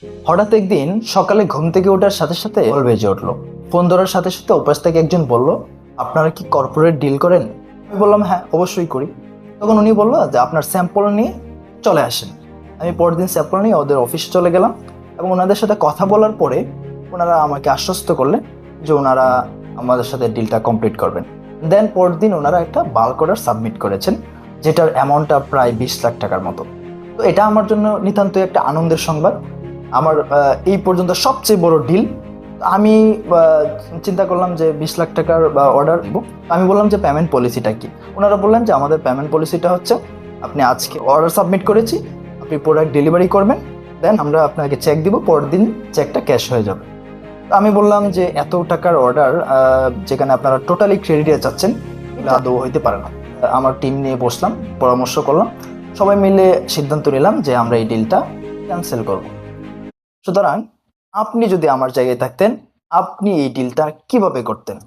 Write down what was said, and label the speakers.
Speaker 1: হঠাৎ একদিন সকালে ঘুম থেকে ওঠার সাথে সাথে কল বেজে উঠলো। ফোন ধরার সাথে সাথে ওপাশ থেকে একজন বলল, আপনারা কি কর্পোরেট ডিল করেন? আমি বললাম, হ্যাঁ অবশ্যই করি। তখন উনি বললো যে আপনার স্যাম্পল নিয়ে চলে আসেন। আমি পরের দিন স্যাম্পল নিয়ে ওদের অফিসে চলে গেলাম এবং ওনাদের সাথে কথা বলার পরে ওনারা আমাকে আশ্বস্ত করলেন যে ওনারা আমাদের সাথে ডিলটা কমপ্লিট করবেন। দেন পরের দিন ওনারা একটা বাল্ক অর্ডার সাবমিট করেছেন, যেটার অ্যামাউন্টটা প্রায় 20 লাখ টাকার মতো। তো এটা আমার জন্য নিতান্তই একটা আনন্দের সংবাদ। আমার এই পর্যন্ত সবচেয়ে বড় ডিল। আমি চিন্তা করলাম যে 20 লাখ টাকার অর্ডার দিব। আমি বললাম যে পেমেন্ট পলিসিটা কি। ওনারা বললেন যে আমাদের পেমেন্ট পলিসিটা হচ্ছে, আপনি আজকে অর্ডার সাবমিট করেছি, আপনি প্রোডাক্ট ডেলিভারি করবেন, দেন আমরা আপনাকে চেক দিব, পরের দিন চেকটা ক্যাশ হয়ে যাবে। তো আমি বললাম যে এত টাকার অর্ডার যেখানে আপনারা টোটালি ক্রেডিটে চাচ্ছেন, এটা আদৌ হইতে পারে না। আমার টিম নিয়ে বসলাম, পরামর্শ করলাম, সবাই মিলে সিদ্ধান্ত নিলাম যে আমরা এই ডিলটা ক্যান্সেল করব। সুতরাং আপনি যদি আমার জায়গায় থাকতেন, আপনি এই ডিলটা কিভাবে করতেন?